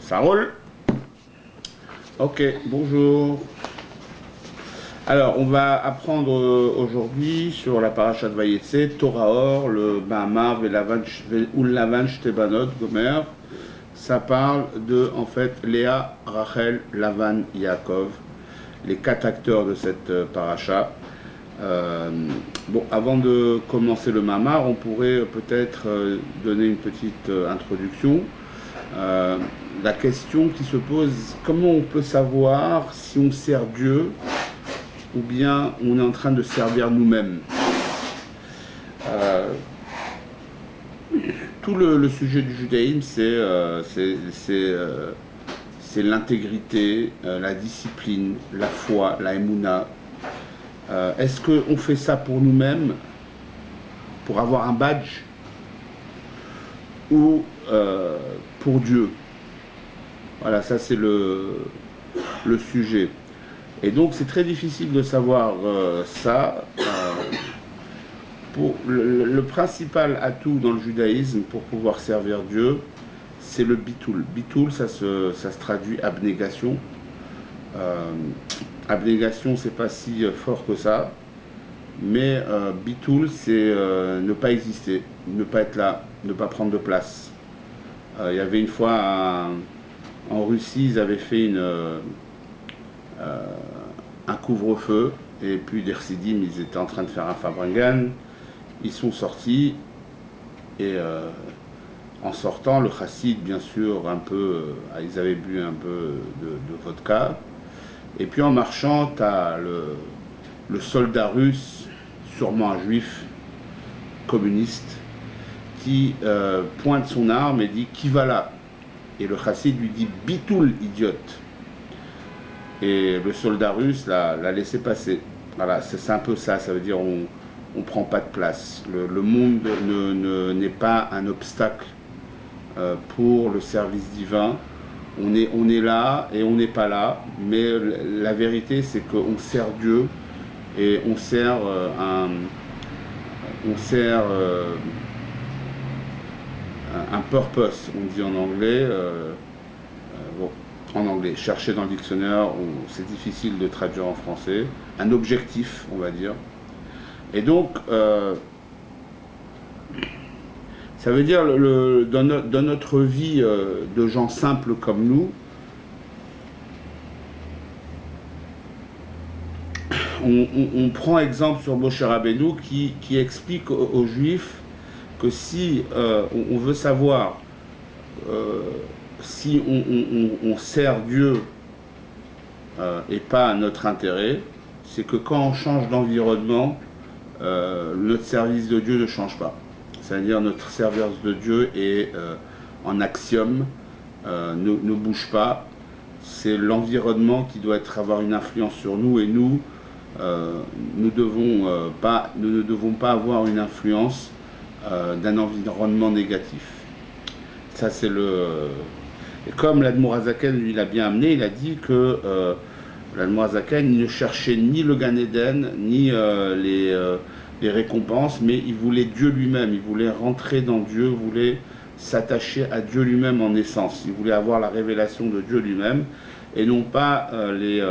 Ça roule? Ok, bonjour. Alors, on va apprendre aujourd'hui sur la paracha de Vayetze, Toraor, le Mahamar, Lavan, Shtebanot, Gomer. Ça parle de, en fait, Léa, Rachel, Lavan, Yaakov, les 4 acteurs de cette paracha. Bon, avant de commencer le Mahamar, on pourrait peut-être donner une petite introduction. La question qui se pose, comment on peut savoir si on sert Dieu ou bien on est en train de servir nous-mêmes? Tout le sujet du judaïsme, c'est l'intégrité, la discipline, la foi, la émouna. Est-ce qu'on fait ça pour nous-mêmes, pour avoir un badge, ou pour Dieu? Voilà, ça c'est le sujet. Et donc c'est très difficile de savoir ça. Pour le principal atout dans le judaïsme pour pouvoir servir Dieu, c'est le bitoul. Bitoul, ça se traduit abnégation. Abnégation, c'est pas si fort que ça, mais bitoul, c'est ne pas exister, ne pas être là, ne pas prendre de place. Il y avait une fois en Russie, ils avaient fait un couvre-feu, et puis des chassidim, ils étaient en train de faire un fabringan. Ils sont sortis, et en sortant, le chassid, bien sûr, un peu, ils avaient bu un peu de vodka, et puis en marchant, tu as le soldat russe, sûrement un juif communiste, qui pointe son arme et dit « Qui va là ?» Et le chassid lui dit « Bitoul, idiote !» Et le soldat russe l'a laissé passer. Voilà, c'est un peu ça, ça veut dire on ne prend pas de place. Le monde n'est pas un obstacle pour le service divin. On est là et on n'est pas là, mais la vérité c'est qu'on sert Dieu et on sert un purpose, on dit en anglais. Bon, en anglais, chercher dans le dictionnaire, c'est difficile de traduire en français, un objectif, on va dire. Et donc, ça veut dire, dans notre vie de gens simples comme nous, on prend exemple sur Moshe Rabbeinu qui explique aux Juifs que si on veut savoir si on sert Dieu et pas à notre intérêt, c'est que quand on change d'environnement, notre service de Dieu ne change pas. C'est-à-dire notre service de Dieu est en axiome, ne bouge pas. C'est l'environnement qui doit avoir une influence sur nous, et nous, nous ne devons pas avoir une influence d'un environnement négatif. Ça c'est et comme l'Admour Hazaken lui l'a bien amené, il a dit que l'Admour Hazaken ne cherchait ni le Gan Eden, ni les récompenses, mais il voulait Dieu lui-même, il voulait rentrer dans Dieu, il voulait s'attacher à Dieu lui-même en essence, il voulait avoir la révélation de Dieu lui-même, et non pas les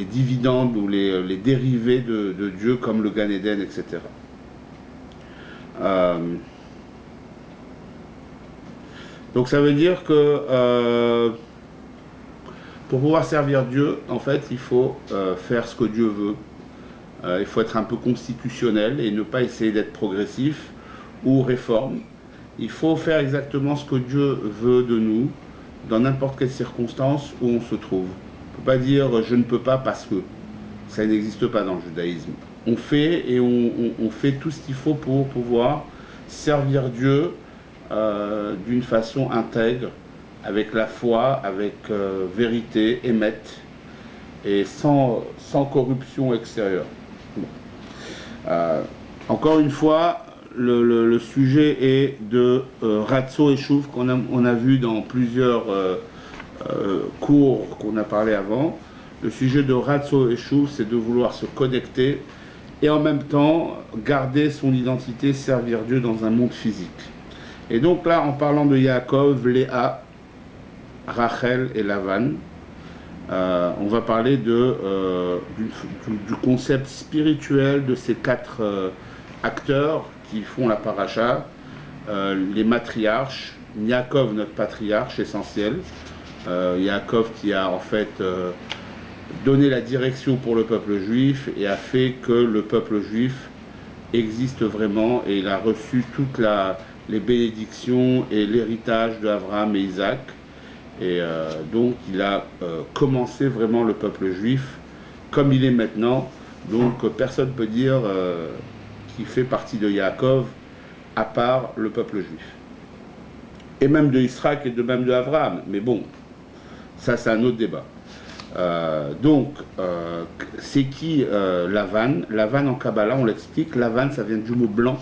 dividendes ou les dérivés de Dieu comme le Gan Eden, etc. Donc ça veut dire que pour pouvoir servir Dieu, en fait, il faut faire ce que Dieu veut. Il faut être un peu constitutionnel et ne pas essayer d'être progressif ou réforme. Il faut faire exactement ce que Dieu veut de nous, dans n'importe quelle circonstance où on se trouve. On ne peut pas dire « je ne peux pas parce que ». Ça n'existe pas dans le judaïsme. On fait et on fait tout ce qu'il faut pour pouvoir servir Dieu d'une façon intègre, avec la foi, avec vérité, émette, et sans corruption extérieure. Encore une fois, le sujet est de Ratso et Shuv qu'on a vu dans plusieurs cours qu'on a parlé avant. Le sujet de Ratso et Shuv, c'est de vouloir se connecter et en même temps garder son identité, servir Dieu dans un monde physique. Et donc là, en parlant de Yaakov, Léa, Rachel et Lavan, on va parler du concept spirituel de ces quatre acteurs qui font la paracha, les matriarches, Yaakov, notre patriarche essentiel, Yaakov qui a en fait donné la direction pour le peuple juif et a fait que le peuple juif existe vraiment, et il a reçu toutes les bénédictions et l'héritage d'Abraham et Isaac. Et donc il a commencé vraiment le peuple juif comme il est maintenant. Donc personne ne peut dire qu'il fait partie de Yaakov à part le peuple juif. Et même de Israël et de même de Abraham. Mais bon, ça c'est un autre débat. C'est qui Lavan? Lavan en Kabbalah, on l'explique, Lavan ça vient du mot blanc,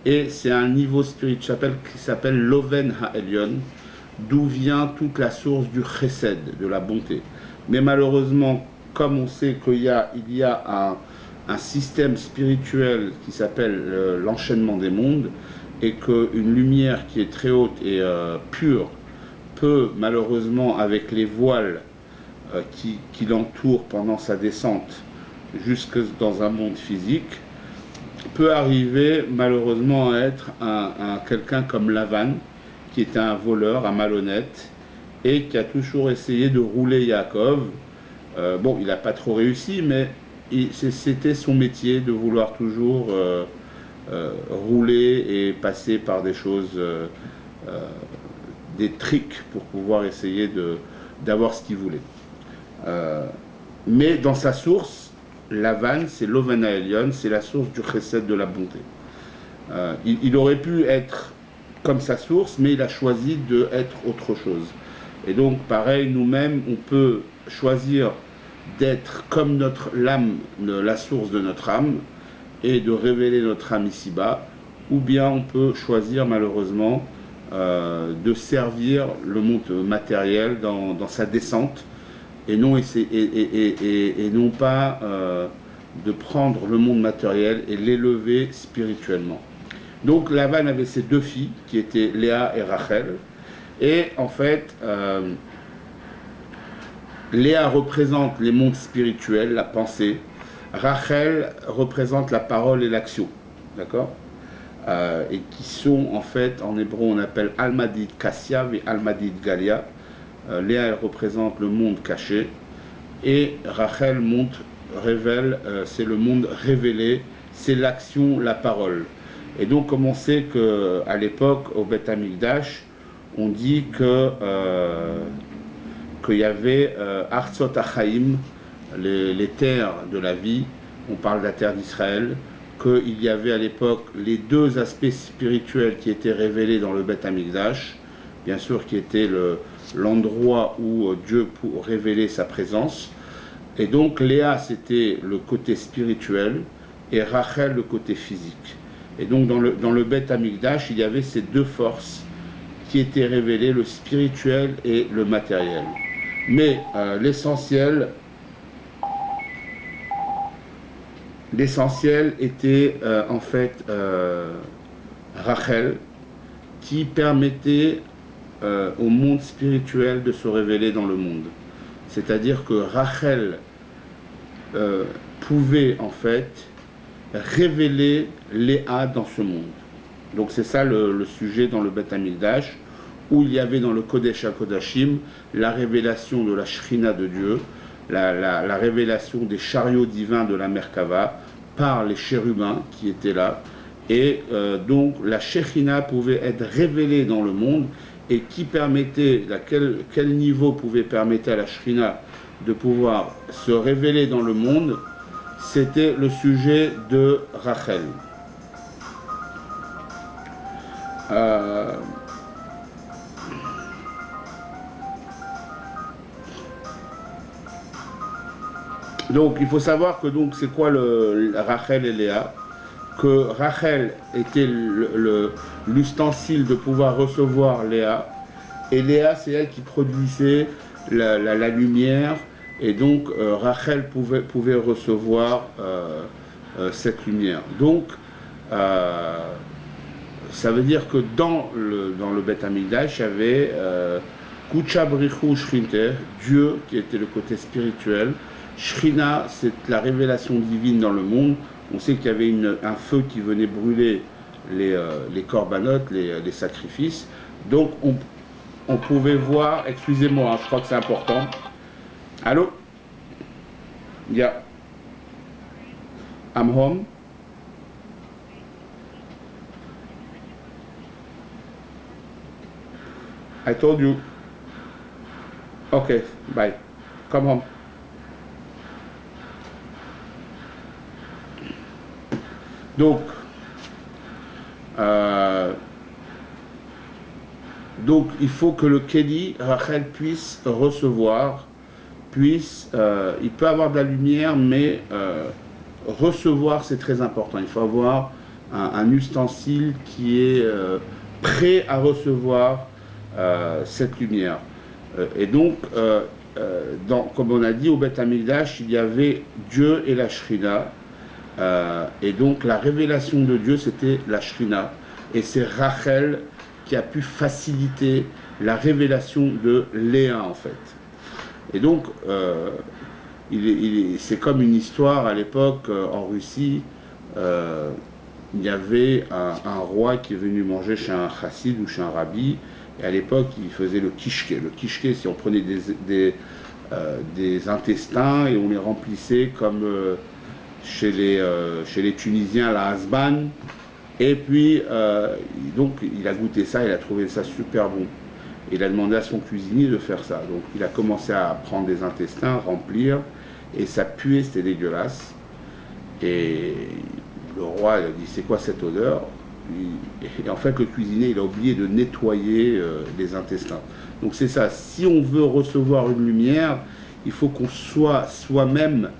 et c'est un niveau spirituel qui s'appelle l'Oven Ha'elyon, d'où vient toute la source du chesed, de la bonté. Mais malheureusement, comme on sait qu'il y a un système spirituel qui s'appelle l'enchaînement des mondes, et qu'une lumière qui est très haute et pure peut malheureusement, avec les voiles qui l'entourent pendant sa descente jusque dans un monde physique, peut arriver malheureusement à être quelqu'un comme Lavan, qui était un voleur, un malhonnête, et qui a toujours essayé de rouler Yaakov. Bon, il n'a pas trop réussi, mais c'était son métier de vouloir toujours rouler et passer par des choses, des tricks pour pouvoir essayer d'avoir ce qu'il voulait. Mais dans sa source, Lavan, c'est l'Oven Ha'elyon, c'est la source du chesed, de la bonté. Il aurait pu être comme sa source, mais il a choisi d'être autre chose. Et donc, pareil, nous-mêmes, on peut choisir d'être comme l'âme, la source de notre âme, et de révéler notre âme ici-bas, ou bien on peut choisir malheureusement de servir le monde matériel dans sa descente, et non pas de prendre le monde matériel et l'élever spirituellement. Donc Lavan avait ses deux filles qui étaient Léa et Rachel, et en fait Léa représente les mondes spirituels, la pensée, Rachel représente la parole et l'action, d'accord, et qui sont en fait, en hébreu on appelle Almadid Kassiav et Almadid Galia. Léa elle représente le monde caché, et Rachel révèle, c'est le monde révélé, c'est l'action, la parole. Et donc comme on sait qu'à l'époque au Beth Amikdash, on dit qu'il y avait Artsot Achaim, les terres de la vie, on parle de la terre d'Israël, qu'il y avait à l'époque les deux aspects spirituels qui étaient révélés dans le Beth Amikdash, bien sûr qui était l'endroit où Dieu révélait sa présence. Et donc Léa c'était le côté spirituel et Rachel le côté physique. Et donc dans le Beth Amikdash, il y avait ces deux forces qui étaient révélées, le spirituel et le matériel. Mais l'essentiel était en fait Rachel, qui permettait au monde spirituel de se révéler dans le monde. C'est-à-dire que Rachel pouvait en fait révéler Léa dans ce monde. Donc c'est ça le sujet dans le Beth Amikdash, où il y avait dans le Kodesh HaKodashim la révélation de la Shrina de Dieu, la révélation des chariots divins de la Merkava par les chérubins qui étaient là, et donc la Shrina pouvait être révélée dans le monde, et qui permettait, quel niveau pouvait permettre à la Shrina de pouvoir se révéler dans le monde, c'était le sujet de Rachel. Donc il faut savoir que c'est quoi Rachel et Léa, que Rachel était l'ustensile de pouvoir recevoir Léa, et Léa c'est elle qui produisait la lumière, et donc Rachel pouvait recevoir cette lumière. Donc ça veut dire que dans le Beth Amikdash, il y avait Kucha Brichu Shrinte, Dieu qui était le côté spirituel. Shrina, c'est la révélation divine dans le monde. On sait qu'il y avait un feu qui venait brûler les corbanotes, les sacrifices. Donc on pouvait voir, excusez-moi, hein, je crois que c'est important. Allô? Yeah. I'm home. I told you. Okay, bye. Come home. Donc il faut que le Kéli, Rachel, puisse recevoir, il peut avoir de la lumière, mais recevoir c'est très important. Il faut avoir un ustensile qui est prêt à recevoir cette lumière. Et donc, comme on a dit, au Beth Amikdash, il y avait Dieu et la Shrina. Et donc la révélation de Dieu, c'était la Shrina. Et c'est Rachel qui a pu faciliter la révélation de Léa, en fait. Et donc, c'est comme une histoire à l'époque, en Russie, il y avait un roi qui est venu manger chez un chassid ou chez un rabbi, et à l'époque, il faisait le kishke. Le kishke, c'est on prenait des intestins et on les remplissait comme chez les Tunisiens, la hasban. Et puis, donc, il a goûté ça, il a trouvé ça super bon. Il a demandé à son cuisinier de faire ça. Donc, il a commencé à prendre des intestins, remplir, et ça puait, c'était dégueulasse. Et le roi, il a dit, c'est quoi cette odeur? Et en fait, le cuisinier, il a oublié de nettoyer les intestins. Donc, c'est ça. Si on veut recevoir une lumière, il faut qu'on soit soi-même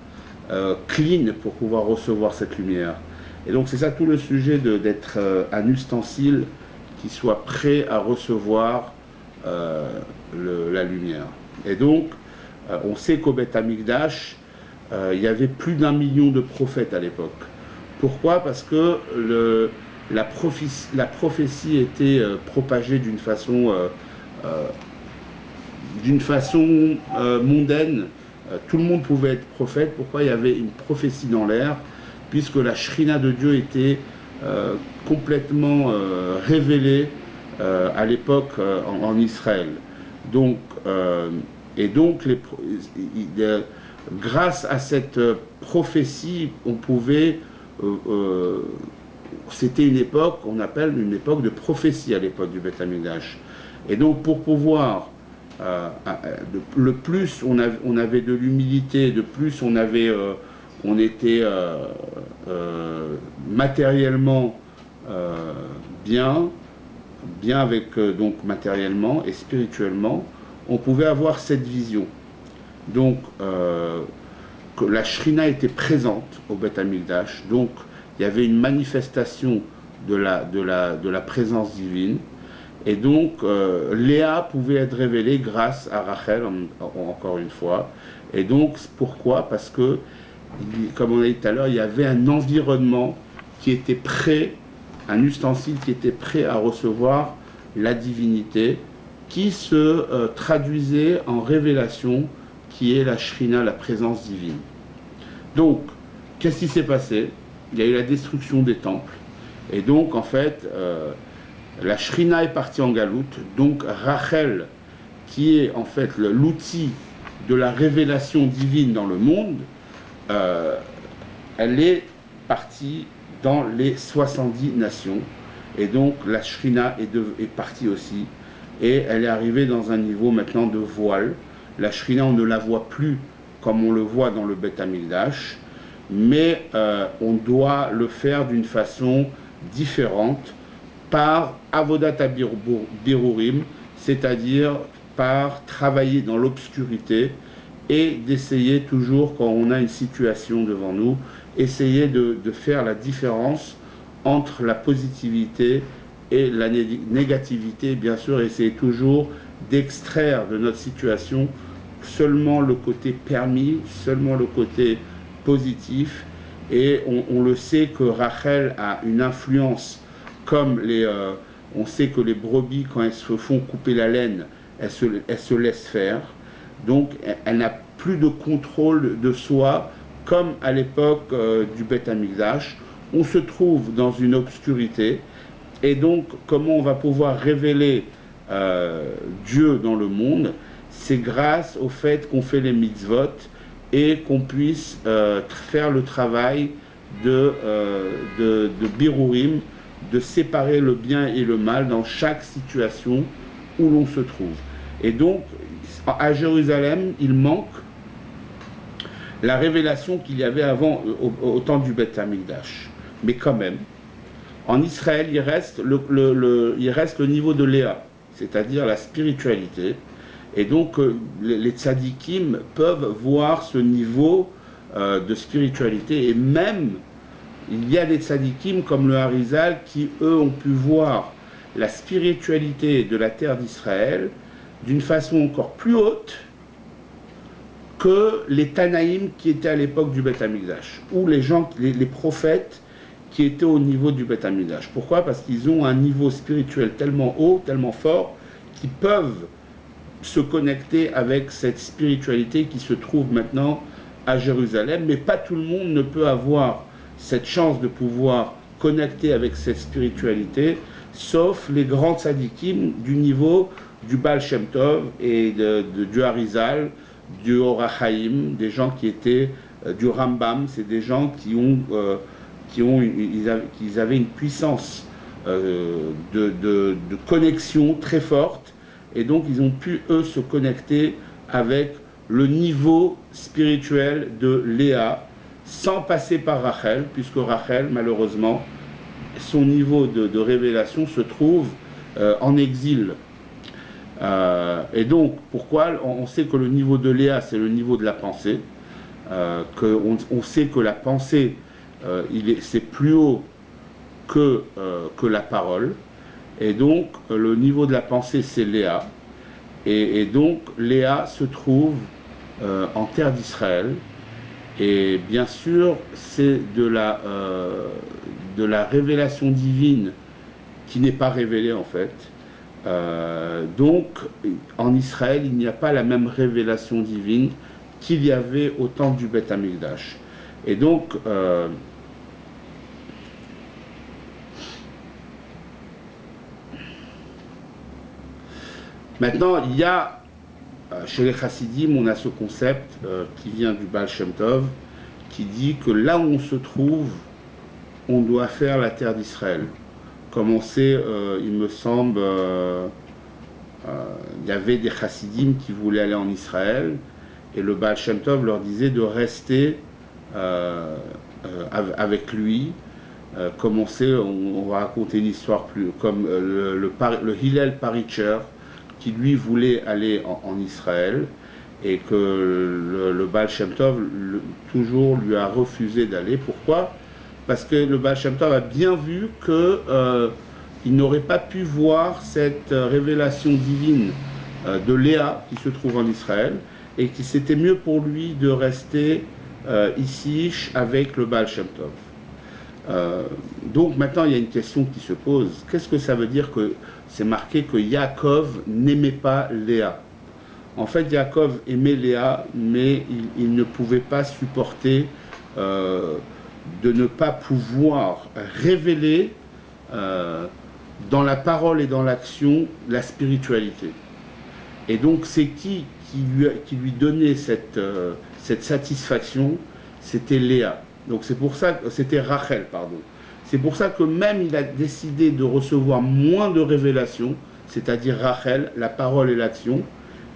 clean pour pouvoir recevoir cette lumière. Et donc c'est ça tout le sujet d'être un ustensile qui soit prêt à recevoir la lumière. Et donc on sait qu'au Beth Amikdash, il y avait plus d'1 million de prophètes à l'époque. Pourquoi? Parce que la prophétie était propagée d'une façon mondaine. Tout le monde pouvait être prophète. Pourquoi? Il y avait une prophétie dans l'air, puisque la Shrina de Dieu était complètement révélée à l'époque en Israël. Donc, grâce à cette prophétie, on pouvait... c'était une époque, on appelle une époque de prophétie à l'époque du Beth Amikdash. Et donc, pour pouvoir... le plus on avait de l'humilité, de plus on était matériellement bien avec donc matériellement et spirituellement, on pouvait avoir cette vision. Donc que la Shrina était présente au Beth Amikdash, donc il y avait une manifestation de la présence divine. Et donc, Léa pouvait être révélée grâce à Rachel, encore une fois. Et donc, pourquoi? Parce que, comme on a dit tout à l'heure, il y avait un environnement qui était prêt, un ustensile qui était prêt à recevoir la divinité, qui se traduisait en révélation, qui est la Shrina, la présence divine. Donc, qu'est-ce qui s'est passé? Il y a eu la destruction des temples. Et donc, en fait... la Shrina est partie en galoute, donc Rachel, qui est en fait l'outil de la révélation divine dans le monde, elle est partie dans les 70 nations, et donc la Shrina est partie aussi, et elle est arrivée dans un niveau maintenant de voile. La Shrina, on ne la voit plus comme on le voit dans le Beth Amikdash, mais on doit le faire d'une façon différente, par Avodat Birurim, c'est-à-dire par travailler dans l'obscurité et d'essayer toujours, quand on a une situation devant nous, essayer de faire la différence entre la positivité et la négativité, bien sûr, essayer toujours d'extraire de notre situation seulement le côté permis, seulement le côté positif. Et on le sait que Rachel a une influence comme on sait que les brebis, quand elles se font couper la laine, elles se laissent faire. Donc, elle n'a plus de contrôle de soi, comme à l'époque du Beth Amikdash. On se trouve dans une obscurité. Et donc, comment on va pouvoir révéler Dieu dans le monde? C'est grâce au fait qu'on fait les mitzvot et qu'on puisse faire le travail de birurim, de séparer le bien et le mal dans chaque situation où l'on se trouve. Et donc, à Jérusalem, il manque la révélation qu'il y avait avant, au temps du Beth Amikdash. Mais quand même, en Israël, il reste le niveau de Léa, c'est-à-dire la spiritualité. Et donc, les tzadikim peuvent voir ce niveau de spiritualité. Et même, il y a des tzadikim comme le Harizal qui, eux, ont pu voir la spiritualité de la terre d'Israël d'une façon encore plus haute que les Tanaïm qui étaient à l'époque du Beth Amikdash, ou les prophètes qui étaient au niveau du Beth Amikdash. Pourquoi? Parce qu'ils ont un niveau spirituel tellement haut, tellement fort, qu'ils peuvent se connecter avec cette spiritualité qui se trouve maintenant à Jérusalem, mais pas tout le monde ne peut avoir cette chance de pouvoir connecter avec cette spiritualité, sauf les grands tzadikim du niveau du Baal Shem Tov et du Harizal, du Or HaChaim, des gens qui étaient du Rambam. C'est des gens ils avaient une puissance de connexion très forte, et donc ils ont pu, eux, se connecter avec le niveau spirituel de Léa, sans passer par Rachel, puisque Rachel, malheureusement, son niveau de révélation se trouve en exil. Et donc, pourquoi? On sait que le niveau de Léa, c'est le niveau de la pensée, on sait que la pensée, c'est plus haut que la parole, et donc le niveau de la pensée, c'est Léa, et donc Léa se trouve en terre d'Israël, et bien sûr, c'est de la révélation divine qui n'est pas révélée en fait. Donc, en Israël, il n'y a pas la même révélation divine qu'il y avait au temps du Beth Amikdash. Et donc, maintenant, il y a, chez les Chassidim, on a ce concept qui vient du Baal Shem Tov, qui dit que là où on se trouve, on doit faire la terre d'Israël. Comme on sait, il me semble, il y avait des Chassidim qui voulaient aller en Israël, et le Baal Shem Tov leur disait de rester avec lui. Comme on sait, on va raconter une histoire plus comme le Hillel Paritcher, qui lui voulait aller en Israël, et que le Baal Shem Tov toujours lui a refusé d'aller. Pourquoi? Parce que le Baal Shem Tov a bien vu qu'il n'aurait pas pu voir cette révélation divine de Léa qui se trouve en Israël, et que c'était mieux pour lui de rester ici avec le Baal Shem Tov. Donc maintenant il y a une question qui se pose. Qu'est-ce que ça veut dire que c'est marqué que Yaakov n'aimait pas Léa? En fait, Yaakov aimait Léa, mais il ne pouvait pas supporter de ne pas pouvoir révéler dans la parole et dans l'action la spiritualité. Et donc c'est qui lui donnait cette satisfaction? C'était Léa. Donc c'est pour ça que c'était Rachel, pardon. C'est pour ça que même il a décidé de recevoir moins de révélations, c'est-à-dire Rachel, la parole et l'action,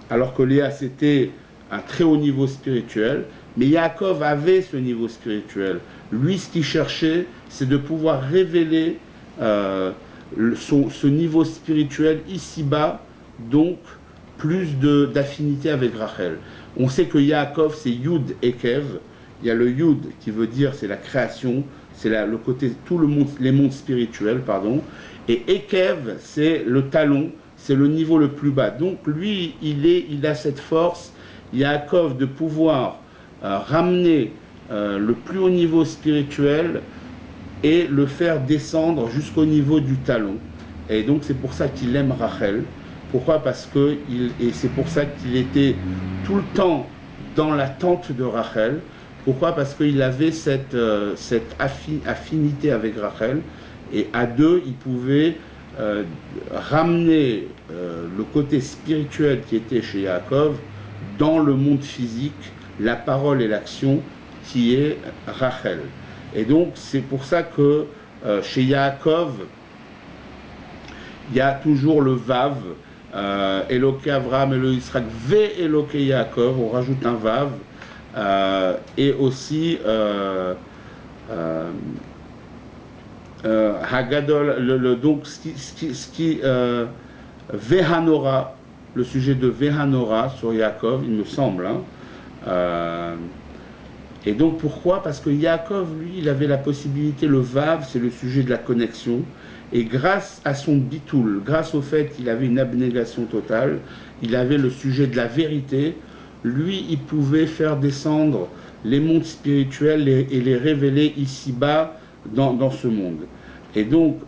alors que Léa c'était un très haut niveau spirituel, mais Yaakov avait ce niveau spirituel. Lui, ce qu'il cherchait, c'est de pouvoir révéler ce niveau spirituel ici-bas, donc plus d'affinité avec Rachel. On sait que Yaakov c'est Yud et Kev. Il y a le Yud qui veut dire c'est la création, c'est le côté, les mondes spirituels, pardon. Et Ekev, c'est le talon, c'est le niveau le plus bas. Donc lui, il a cette force, Yaakov, de pouvoir ramener le plus haut niveau spirituel et le faire descendre jusqu'au niveau du talon. Et donc c'est pour ça qu'il aime Rachel. Pourquoi? Parce que et c'est pour ça qu'il était tout le temps dans la tente de Rachel. Pourquoi? Parce qu'il avait cette affinité avec Rachel, et à deux, il pouvait ramener le côté spirituel qui était chez Yaakov dans le monde physique, la parole et l'action qui est Rachel. Et donc c'est pour ça que chez Yaakov, il y a toujours le Vav, Eloké Avraham, Eloké Yitzhak, Ve Eloké Yaakov, on rajoute un Vav, et aussi Hagadol, donc ce qui Vehanora, le sujet de Vehanora sur Yaakov, il me semble. Et donc pourquoi? Parce que Yaakov, lui, il avait la possibilité, le Vav, c'est le sujet de la connexion, et grâce à son bitoul, grâce au fait qu'il avait une abnégation totale, il avait le sujet de la vérité, lui, il pouvait faire descendre les mondes spirituels et les révéler ici-bas dans ce monde. Et donc,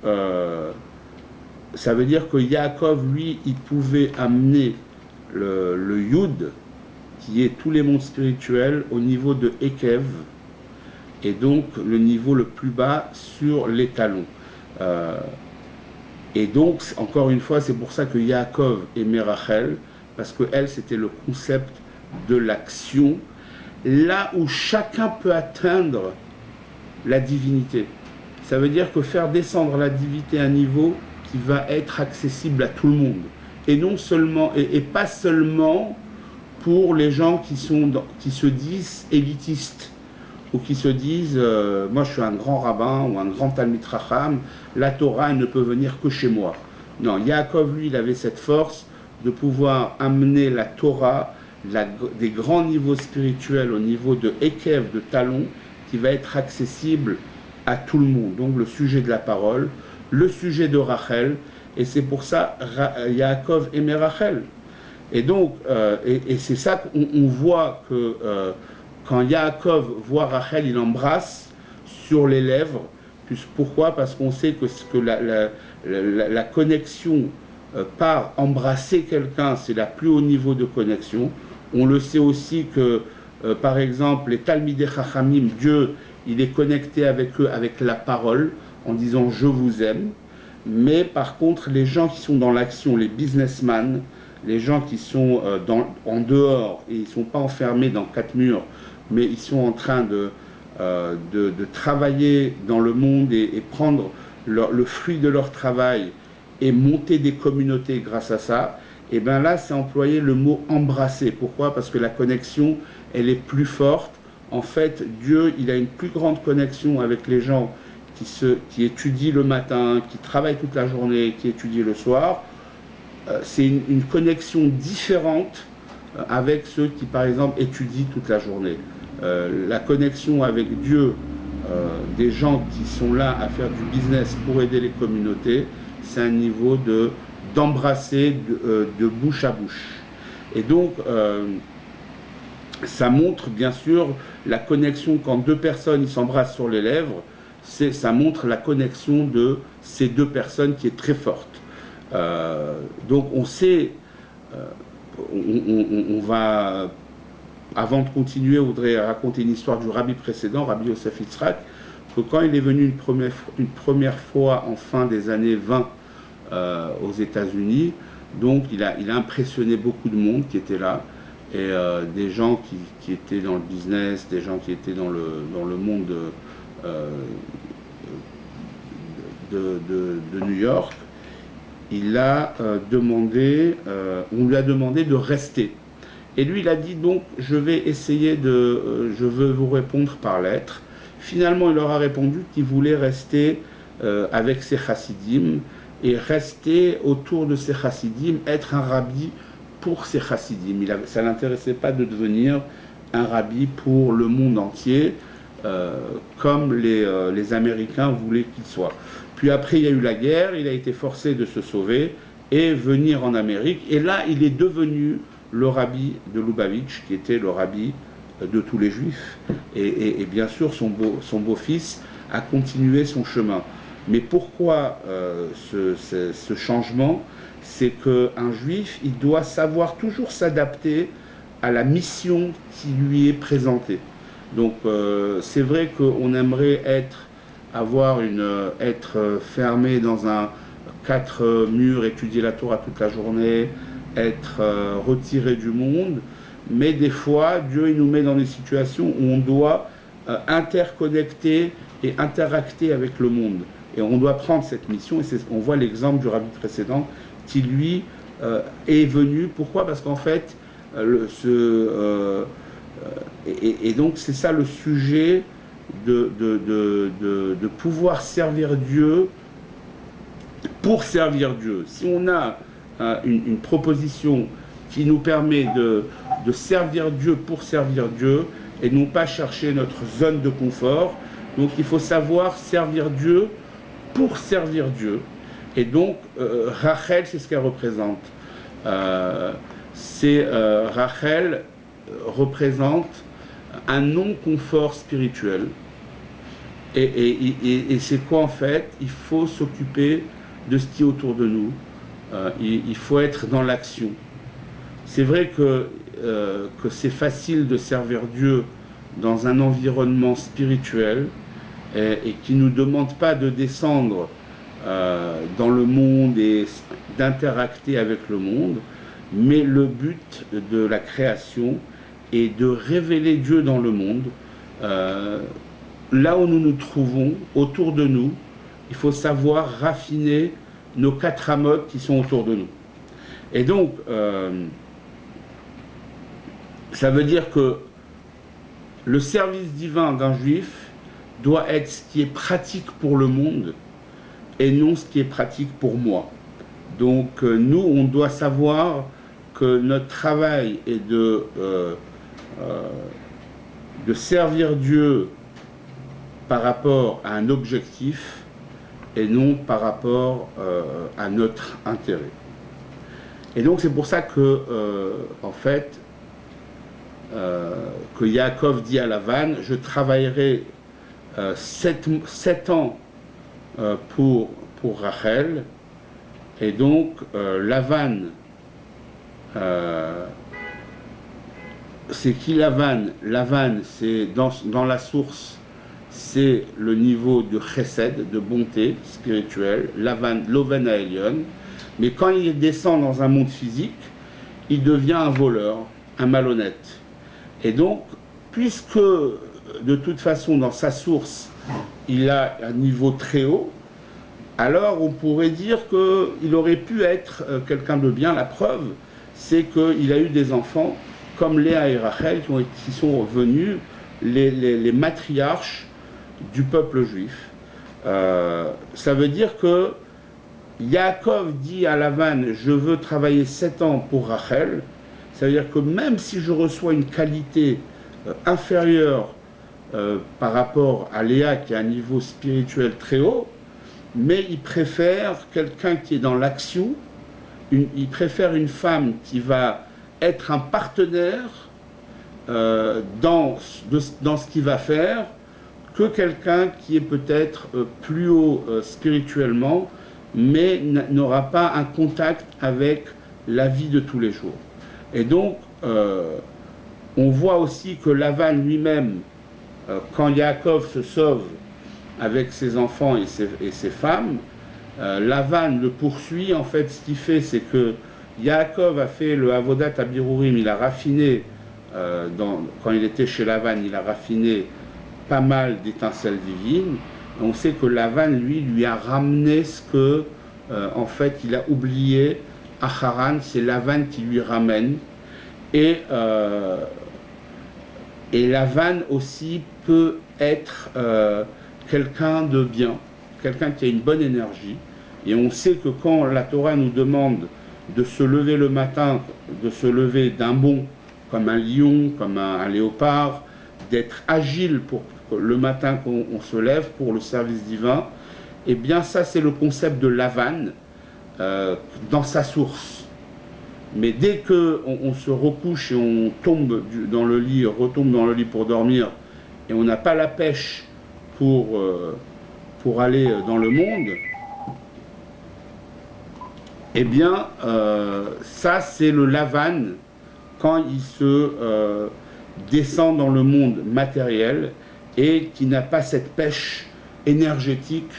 ça veut dire que Yaakov, lui, il pouvait amener le Yud, qui est tous les mondes spirituels, au niveau de Ekev, et donc le niveau le plus bas sur les talons. Et donc, encore une fois, c'est pour ça que Yaakov aimait Rachel, parce que elle, c'était le concept de l'action, là où chacun peut atteindre la divinité. Ça veut dire que faire descendre la divinité à un niveau qui va être accessible à tout le monde, et non seulement, et pas seulement pour les gens qui se disent élitistes, ou qui se disent moi je suis un grand rabbin ou un grand Talmid Chacham, la Torah elle ne peut venir que chez moi. Non, Yaakov, lui, il avait cette force de pouvoir amener la Torah, des grands niveaux spirituels au niveau de Ekev, de talon, qui va être accessible à tout le monde. Donc le sujet de la parole, le sujet de Rachel, et c'est pour ça Yaakov aimait Rachel. Et donc, et c'est ça qu'on voit que quand Yaakov voit Rachel, il embrasse sur les lèvres. Pourquoi? Parce qu'on sait que la connexion par embrasser quelqu'un, c'est la plus haut niveau de connexion. On le sait aussi que, par exemple, les Talmidei Chachamim, Dieu, il est connecté avec eux, avec la parole, en disant « je vous aime ». Mais par contre, les gens qui sont dans l'action, les businessmen, les gens qui sont en dehors, et ils ne sont pas enfermés dans 4 murs, mais ils sont en train de travailler dans le monde et prendre le fruit de leur travail et monter des communautés grâce à ça, et bien là, c'est employer le mot « embrasser ». Pourquoi? Parce que la connexion, elle est plus forte. En fait, Dieu, il a une plus grande connexion avec les gens qui étudient le matin, qui travaillent toute la journée, qui étudient le soir. C'est une connexion différente avec ceux qui, par exemple, étudient toute la journée. La connexion avec Dieu, des gens qui sont là à faire du business pour aider les communautés, c'est un niveau d'embrasser de bouche à bouche. Et donc, ça montre bien sûr la connexion quand deux personnes s'embrassent sur les lèvres, ça montre la connexion de ces deux personnes qui est très forte. Donc on sait, on va, avant de continuer, on voudrait raconter une histoire du rabbi précédent, Rabbi Yosef Yitzhak, que quand il est venu une première fois en fin des années 20 aux États-Unis, donc il a impressionné beaucoup de monde qui était là, et des gens qui étaient dans le business, des gens qui étaient dans le monde de New York. Il a on lui a demandé de rester. Et lui, il a dit donc, je veux vous répondre par lettre. Finalement, il leur a répondu qu'il voulait rester avec ses chassidim et rester autour de ses chassidim, être un rabbi pour ses chassidim. Ça ne l'intéressait pas de devenir un rabbi pour le monde entier, comme les Américains voulaient qu'il soit. Puis après, il y a eu la guerre, il a été forcé de se sauver et venir en Amérique. Et là, il est devenu le rabbi de Lubavitch, qui était le rabbi de tous les juifs. Et bien sûr, son beau-fils à continuer son chemin. Mais pourquoi ce changement? C'est qu'un juif, il doit savoir toujours s'adapter à la mission qui lui est présentée. Donc c'est vrai qu'on aimerait être fermé dans un 4 murs, étudier la Torah toute la journée, être retiré du monde, mais des fois Dieu il nous met dans des situations où on doit interconnecter et interacter avec le monde. Et on doit prendre cette mission, et on voit l'exemple du rabbi précédent qui lui est venu. Pourquoi? Parce qu'en fait, et donc c'est ça le sujet de pouvoir servir Dieu pour servir Dieu. Si on a une proposition qui nous permet de servir Dieu pour servir Dieu et non pas chercher notre zone de confort, donc il faut savoir servir Dieu pour servir Dieu. Et donc Rachel, c'est ce qu'elle représente. Rachel représente un non-confort spirituel. Et c'est quoi en fait? Il faut s'occuper de ce qui est autour de nous. Il faut être dans l'action. C'est vrai que c'est facile de servir Dieu dans un environnement spirituel et qui ne nous demande pas de descendre dans le monde et d'interacter avec le monde, mais le but de la création est de révéler Dieu dans le monde. Là où nous nous trouvons, autour de nous, il faut savoir raffiner nos 4 amotes qui sont autour de nous. Et donc, ça veut dire que le service divin d'un juif doit être ce qui est pratique pour le monde et non ce qui est pratique pour moi. Donc nous, on doit savoir que notre travail est de servir Dieu par rapport à un objectif et non par rapport à notre intérêt. Et donc c'est pour ça que, en fait, que Yaakov dit à Lavan, je travaillerai 7 ans pour Rachel. Et donc Lavan, c'est qui Lavan? Lavan, c'est dans la source, c'est le niveau de chesed, de bonté spirituelle, Loven Aelion. Mais quand il descend dans un monde physique, il devient un voleur, un malhonnête. Et donc, puisque de toute façon dans sa source, il a un niveau très haut, alors on pourrait dire qu'il aurait pu être quelqu'un de bien. La preuve, c'est qu'il a eu des enfants comme Léa et Rachel qui sont venus les matriarches du peuple juif. Ça veut dire que Yaakov dit à Lavan, je veux travailler 7 ans pour Rachel. Ça veut dire que même si je reçois une qualité inférieure par rapport à Léa qui a un niveau spirituel très haut, mais il préfère quelqu'un qui est dans l'action, il préfère une femme qui va être un partenaire dans ce qu'il va faire, que quelqu'un qui est peut-être plus haut spirituellement, mais n'aura pas un contact avec la vie de tous les jours. Et donc, on voit aussi que Lavan lui-même, quand Yaakov se sauve avec ses enfants et ses femmes, Lavan le poursuit. En fait, ce qu'il fait, c'est que Yaakov a fait le Avodat Abirurim, il a raffiné, quand il était chez Lavan, il a raffiné pas mal d'étincelles divines. On sait que Lavan, lui a ramené ce que, en fait, il a oublié à Haran. C'est Lavan qui lui ramène. Et Lavan aussi peut être quelqu'un de bien, quelqu'un qui a une bonne énergie. Et on sait que quand la Torah nous demande de se lever le matin, de se lever d'un bond, comme un lion, comme un léopard, d'être agile pour le matin qu'on se lève pour le service divin, et bien ça c'est le concept de Lavan dans sa source. Mais dès qu'on se recouche et on tombe dans le lit, retombe dans le lit pour dormir, et on n'a pas la pêche pour aller dans le monde, eh bien, ça c'est le Lavan quand il se descend dans le monde matériel et qui n'a pas cette pêche énergétique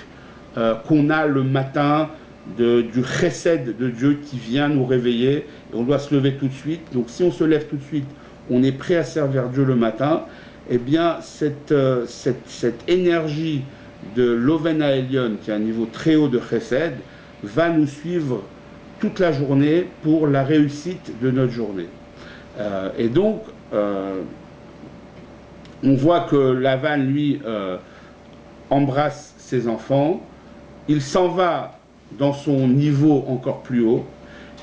qu'on a le matin du chesed de Dieu qui vient nous réveiller, et on doit se lever tout de suite. Donc si on se lève tout de suite, on est prêt à servir Dieu le matin, eh bien cette énergie de l'Oven Haelion, qui est un niveau très haut de chesed, va nous suivre toute la journée pour la réussite de notre journée. Et donc, on voit que Lavan, lui, embrasse ses enfants, il s'en va dans son niveau encore plus haut,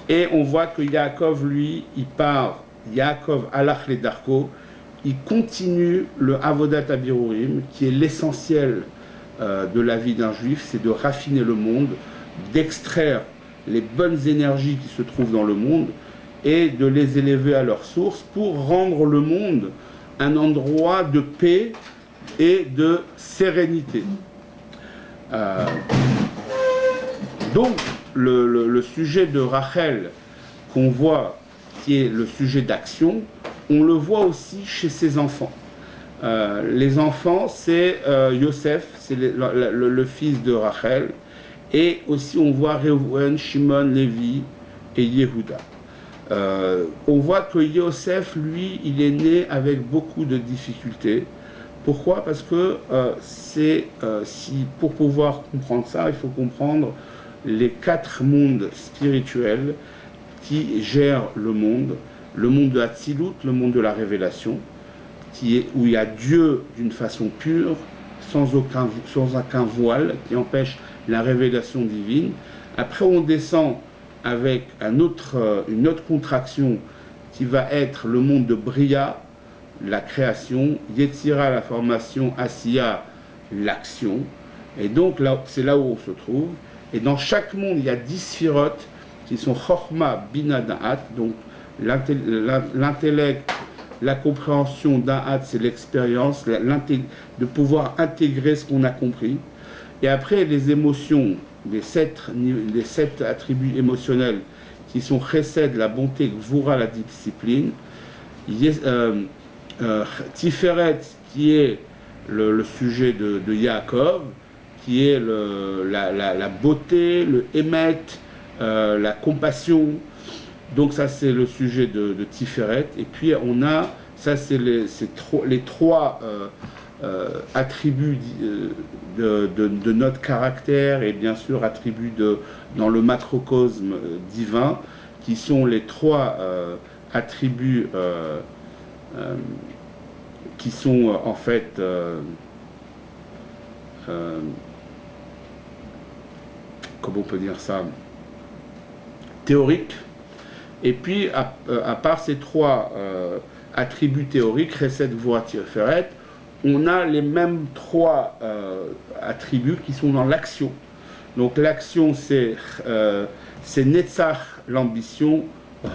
et on voit que Yaakov, lui, il part, Yaakov alach le darko, il continue le Avodat Abirurim, qui est l'essentiel de la vie d'un juif, c'est de raffiner le monde, d'extraire les bonnes énergies qui se trouvent dans le monde et de les élever à leur source pour rendre le monde un endroit de paix et de sérénité. Donc le sujet de Rachel qu'on voit, qui est le sujet d'action, on le voit aussi chez ses enfants. Les enfants, c'est Yosef, c'est le fils de Rachel, et aussi on voit Reuven, Shimon, Lévi et Yehuda. On voit que Yosef, lui, il est né avec beaucoup de difficultés. Pourquoi? Parce que pour pouvoir comprendre ça, il faut comprendre les 4 mondes spirituels qui gèrent le monde de Hatzilut, le monde de la révélation, où il y a Dieu d'une façon pure, sans aucun voile, qui empêche la révélation divine. Après, on descend avec une autre contraction qui va être le monde de Bria, la création, Yetzira, la formation, Asiya, l'action. Et donc, c'est là où on se trouve. Et dans chaque monde, il y a 10 sphirotes qui sont Chochma, Bina, Da'at, donc l'intellect, la compréhension, Da'at, c'est l'expérience, de pouvoir intégrer ce qu'on a compris. Et après, les émotions, les 7 attributs émotionnels qui sont Chesed, la bonté, Gvura, la discipline, Tiferet, qui est le sujet de Yaakov, qui est la beauté, le Emet, la compassion. Donc ça c'est le sujet de Tiferet. Et puis on a, ça c'est les 3 attributs de notre caractère, et bien sûr attributs dans le macrocosme divin, qui sont les 3 attributs qui sont en fait comment on peut dire ça, théoriques. Et puis à part ces 3 attributs théoriques, Chesed, Gvura, Tiferet, on a les mêmes 3 attributs qui sont dans l'action. Donc l'action, c'est Netzach, l'ambition,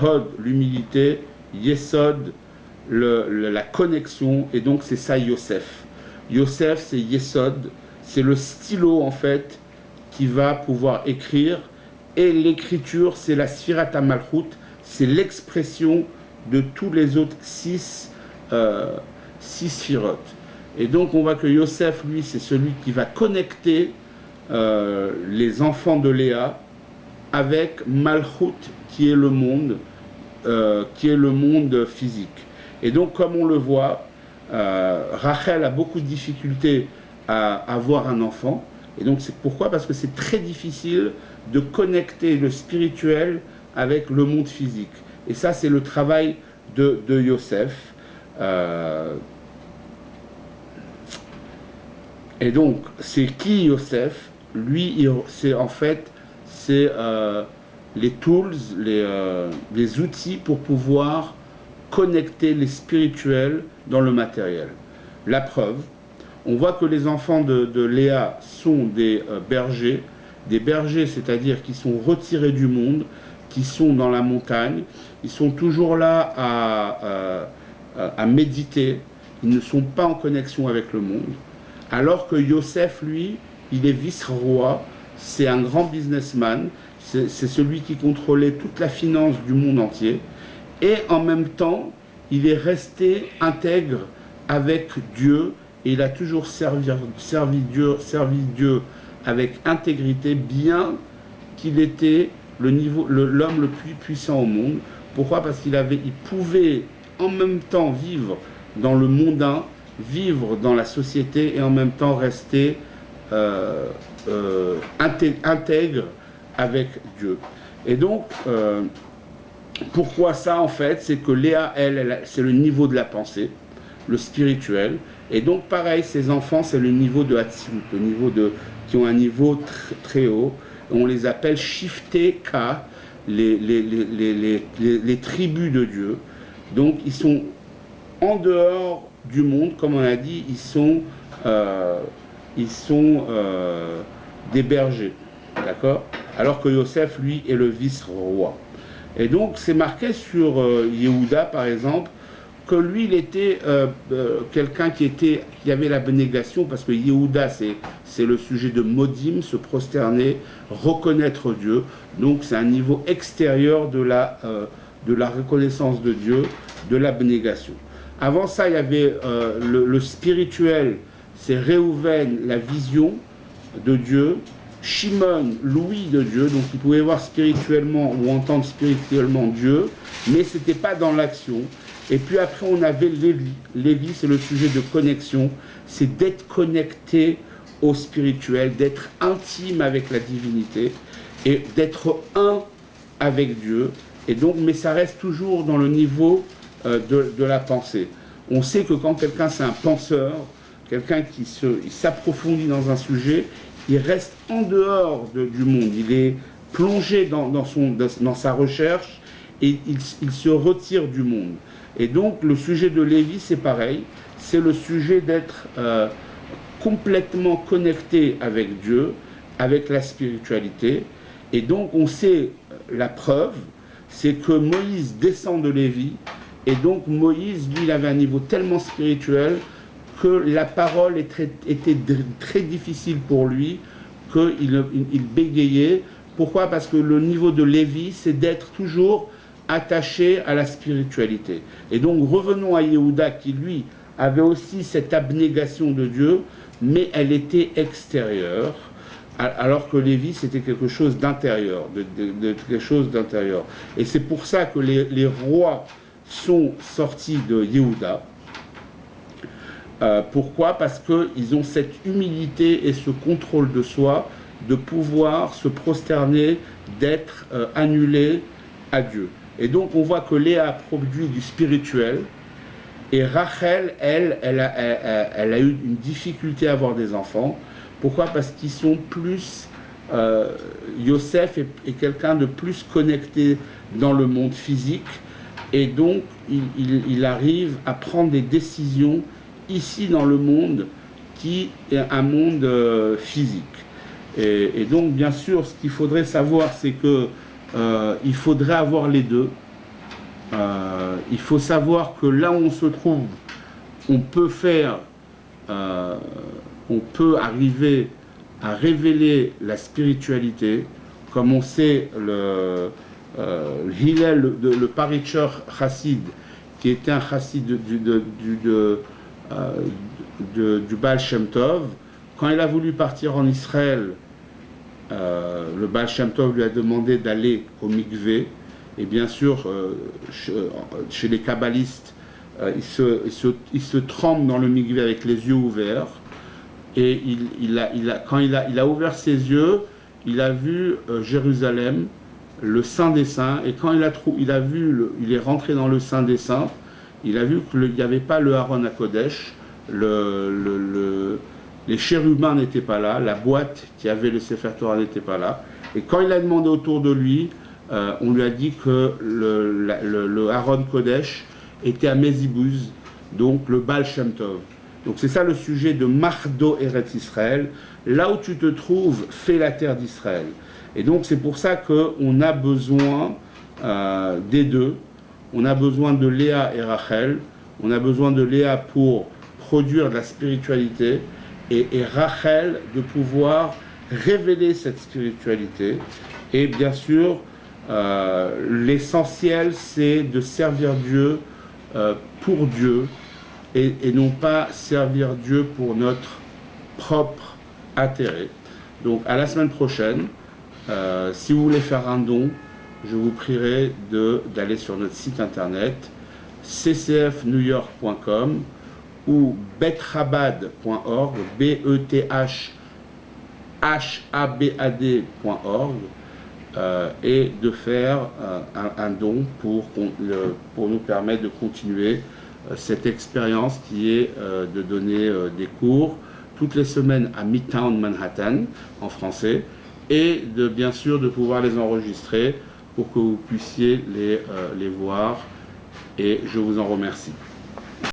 Hod, l'humilité, Yesod, la connexion, et donc c'est ça Yosef. Yosef, c'est Yesod, c'est le stylo en fait qui va pouvoir écrire, et l'écriture, c'est la Sfirat HaMalchut, c'est l'expression de tous les autres 6 sphirotes. Et donc on voit que Yosef, lui, c'est celui qui va connecter les enfants de Léa avec Malchut, qui est le monde physique. Et donc, comme on le voit, Rachel a beaucoup de difficultés à avoir un enfant. Et donc, c'est pourquoi? Parce que c'est très difficile de connecter le spirituel avec le monde physique. Et ça, c'est le travail de Yosef. Et donc, c'est qui Yosef? Lui, c'est en fait, c'est les tools, les outils pour pouvoir connecter les spirituels dans le matériel. La preuve, on voit que les enfants de Léa sont des bergers, c'est-à-dire qui sont retirés du monde, qui sont dans la montagne, ils sont toujours là à méditer, ils ne sont pas en connexion avec le monde. Alors que Yosef, lui, il est vice-roi, c'est un grand businessman, c'est celui qui contrôlait toute la finance du monde entier, et en même temps, il est resté intègre avec Dieu, et il a toujours servi Dieu avec intégrité, bien qu'il était l'homme le plus puissant au monde. Pourquoi? Parce qu'il pouvait en même temps vivre dans le mondain, vivre dans la société et en même temps rester intègre avec Dieu. Et donc, pourquoi ça en fait? C'est que Léa, c'est le niveau de la pensée, le spirituel. Et donc pareil, ces enfants, c'est le niveau de Hatzilut, le niveau qui ont un niveau très haut. On les appelle Shifté Ka, les tribus de Dieu. Donc ils sont en dehors du monde, comme on a dit, ils sont des bergers, d'accord? Alors que Yosef, lui, est le vice-roi. Et donc c'est marqué sur Yehuda, par exemple, que lui, il était quelqu'un qui avait l'abnégation, parce que Yehuda, c'est le sujet de Modim, se prosterner, reconnaître Dieu. Donc c'est un niveau extérieur de la reconnaissance de Dieu, de l'abnégation. Avant ça, il y avait le spirituel, c'est Réhouven, la vision de Dieu, Shimon, l'ouïe de Dieu, donc il pouvait voir spirituellement ou entendre spirituellement Dieu, mais ce n'était pas dans l'action. Et puis après, on avait Lévi. Lévi, c'est le sujet de connexion, c'est d'être connecté au spirituel, d'être intime avec la divinité et d'être un avec Dieu. Et donc, mais ça reste toujours dans le niveau de la pensée. On sait que quand quelqu'un c'est un penseur, quelqu'un qui s'approfondit dans un sujet, il reste en dehors du monde, il est plongé dans sa recherche et il se retire du monde. Et donc le sujet de Lévi, c'est pareil, c'est le sujet d'être complètement connecté avec Dieu, avec la spiritualité. Et donc on sait la preuve, c'est que Moïse descend de Lévi, et donc Moïse, lui, il avait un niveau tellement spirituel que la parole était très difficile pour lui, qu'il bégayait. Pourquoi? Parce que le niveau de Lévi, c'est d'être toujours attaché à la spiritualité. Et donc revenons à Yehuda qui, lui, avait aussi cette abnégation de Dieu, mais elle était extérieure, alors que Lévi, c'était quelque chose d'intérieur, quelque chose d'intérieur. Et c'est pour ça que les rois sont sortis de Yehuda. Pourquoi? Parce qu'ils ont cette humilité et ce contrôle de soi, de pouvoir se prosterner, d'être annulé à Dieu. Et donc on voit que Léa a produit du spirituel, et Rachel, elle a eu une difficulté à avoir des enfants. Pourquoi? Parce qu'ils sont plus... Yosef est quelqu'un de plus connecté dans le monde physique, et donc il arrive à prendre des décisions ici dans le monde qui est un monde physique. Et donc bien sûr, ce qu'il faudrait savoir, c'est que il faudrait avoir les deux. Il faut savoir que là où on se trouve, on peut arriver à révéler la spiritualité, comme on sait Hillel, le Paritcher chassid, qui était un chassid du Baal Shem Tov. Quand il a voulu partir en Israël, le Baal Shem Tov lui a demandé d'aller au mikvé, et bien sûr chez les kabbalistes il se trempe dans le mikvé avec les yeux ouverts, et quand il a ouvert ses yeux, il a vu Jérusalem, le Saint des Saints, et quand il est rentré dans le Saint des Saints, il a vu qu'il n'y avait pas le Aaron HaKodesh, les chérubins n'étaient pas là, la boîte qui avait le Sefer Torah n'était pas là. Et quand il a demandé autour de lui, on lui a dit que le Aaron Kodesh était à Mezibuz, donc le Baal Shem Tov. Donc c'est ça le sujet de Mardo Eretz Israël. Là où tu te trouves, fais la terre d'Israël. Et donc c'est pour ça qu'on a besoin des deux. On a besoin de Léa et Rachel. On a besoin de Léa pour produire de la spiritualité, et Rachel de pouvoir révéler cette spiritualité. Et bien sûr, l'essentiel, c'est de servir Dieu pour Dieu et non pas servir Dieu pour notre propre intérêt. Donc à la semaine prochaine. Si vous voulez faire un don, je vous prierai d'aller sur notre site internet ccfnewyork.com ou bethabad.org, bethabad.org, et de faire un don pour nous permettre de continuer cette expérience qui est de donner des cours toutes les semaines à Midtown Manhattan en français, et bien sûr de pouvoir les enregistrer pour que vous puissiez les voir, et je vous en remercie.